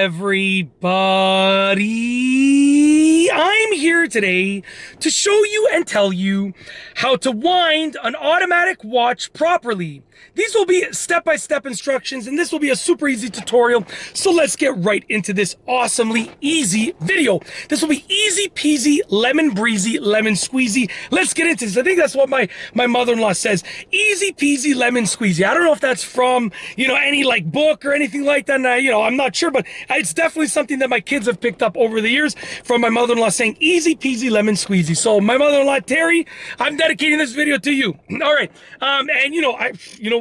everybody? I'm here today to show you and tell you how to wind an automatic watch properly. These will be step-by-step instructions, and this will be a super easy tutorial. So let's get right into this awesomely easy video. This will be easy peasy, lemon breezy, lemon squeezy. Let's get into this. I think that's what my mother-in-law says. Easy peasy, lemon squeezy. I don't know if that's from, any like book or anything like that. And I'm not sure, but it's definitely something that my kids have picked up over the years from my mother-in-law saying easy peasy, lemon squeezy. So my mother-in-law, Terry, I'm dedicating this video to you. All right.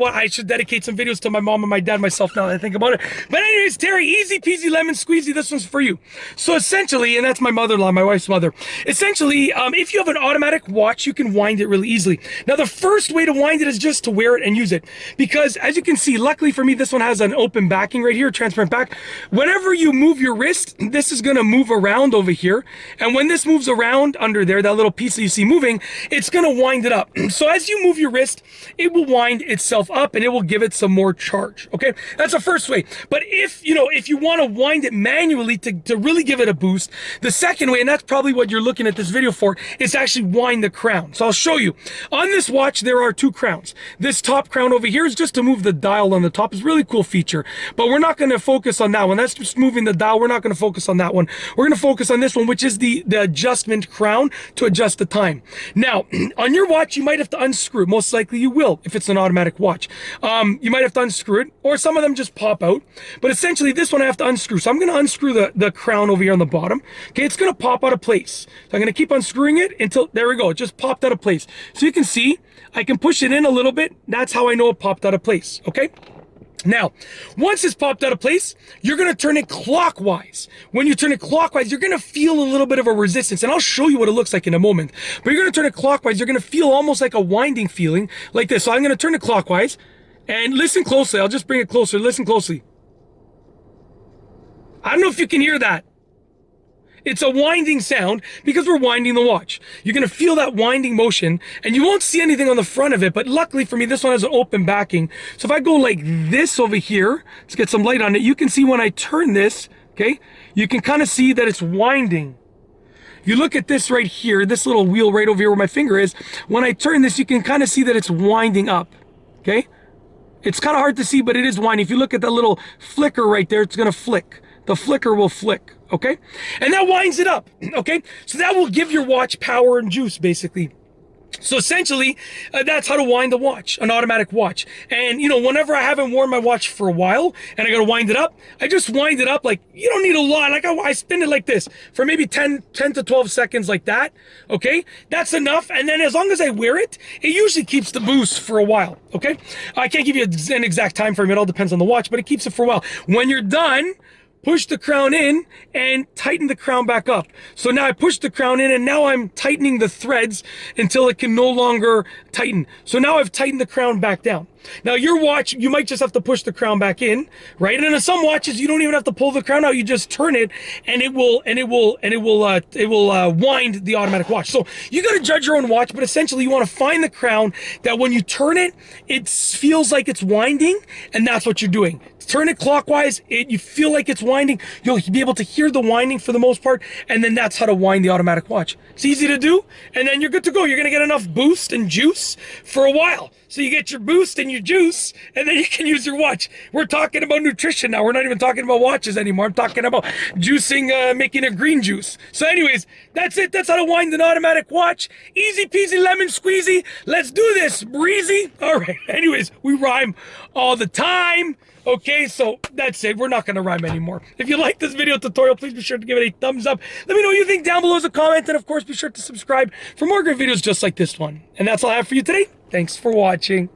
I should dedicate some videos to my mom and my dad myself now that I think about it. But anyways, Terry, easy peasy, lemon squeezy, this one's for you. So essentially, and that's my mother-in-law, my wife's mother. Essentially, if you have an automatic watch, you can wind it really easily. Now, the first way to wind it is just to wear it and use it. Because as you can see, luckily for me, this one has an open backing right here, transparent back. Whenever you move your wrist, this is gonna move around over here. And when this moves around under there, that little piece that you see moving, it's gonna wind it up. So as you move your wrist, it will wind itself up and it will give it some more charge. Okay, that's the first way. But if you want to wind it manually to really give it a boost, the second way, and that's probably what you're looking at this video for, is to actually wind the crown. So I'll show you. On this watch, there are two crowns. This top crown over here is just to move the dial on the top. It's a really cool feature, but we're not going to focus on that one. That's just moving the dial. We're not going to focus on that one. We're going to focus on this one, which is the adjustment crown to adjust the time. Now, on your watch, you might have to unscrew. Most likely you will if it's an automatic watch. You might have to unscrew it, or some of them just pop out. But essentially, this one I have to unscrew. So I'm going to unscrew the crown over here on the bottom. Okay, it's going to pop out of place. So I'm going to keep unscrewing it until, there we go, it just popped out of place. So you can see, I can push it in a little bit. That's how I know it popped out of place, okay? Now, once it's popped out of place, you're going to turn it clockwise. When you turn it clockwise, you're going to feel a little bit of a resistance, and I'll show you what it looks like in a moment. But you're going to turn it clockwise. You're going to feel almost like a winding feeling like this. So I'm going to turn it clockwise, and listen closely. I'll just bring it closer. Listen closely. I don't know if you can hear that. It's a winding sound because we're winding the watch. You're going to feel that winding motion, and you won't see anything on the front of it, but luckily for me, this one has an open backing. So if I go like this over here, let's get some light on it, you can see when I turn this, okay, you can kind of see that it's winding. If you look at this right here, this little wheel right over here where my finger is, when I turn this, you can kind of see that it's winding up, okay? It's kind of hard to see, but it is winding. If you look at that little flicker right there, it's going to flick. The flicker will flick, okay? And that winds it up, okay? So that will give your watch power and juice, basically. So essentially, that's how to wind the watch, an automatic watch. And, whenever I haven't worn my watch for a while and I got to wind it up, I just wind it up like, you don't need a lot. Like I spin it like this for maybe 10 to 12 seconds like that, okay? That's enough. And then as long as I wear it, it usually keeps the boost for a while, okay? I can't give you an exact time frame. It all depends on the watch, but it keeps it for a while. When you're done, push the crown in and tighten the crown back up. So now I push the crown in and now I'm tightening the threads until it can no longer tighten. So now I've tightened the crown back down. Now your watch, you might just have to push the crown back in, right? And in some watches, you don't even have to pull the crown out. You just turn it and it will wind the automatic watch. So you got to judge your own watch, but essentially you want to find the crown that when you turn it, it feels like it's winding, and that's what you're doing. Turn it clockwise, you feel like it's winding, you'll be able to hear the winding for the most part, and then that's how to wind the automatic watch. It's easy to do, and then you're good to go. You're gonna get enough boost and juice for a while. So you get your boost and your juice, and then you can use your watch. We're talking about nutrition now. We're not even talking about watches anymore. I'm talking about juicing, making a green juice. So anyways, that's it. That's how to wind an automatic watch. Easy peasy lemon squeezy. Let's do this, breezy. All right, anyways, we rhyme all the time. Okay, so that's it. We're not going to rhyme anymore. If you like this video tutorial, please be sure to give it a thumbs up. Let me know what you think down below as a comment. And of course, be sure to subscribe for more great videos just like this one. And that's all I have for you today. Thanks for watching.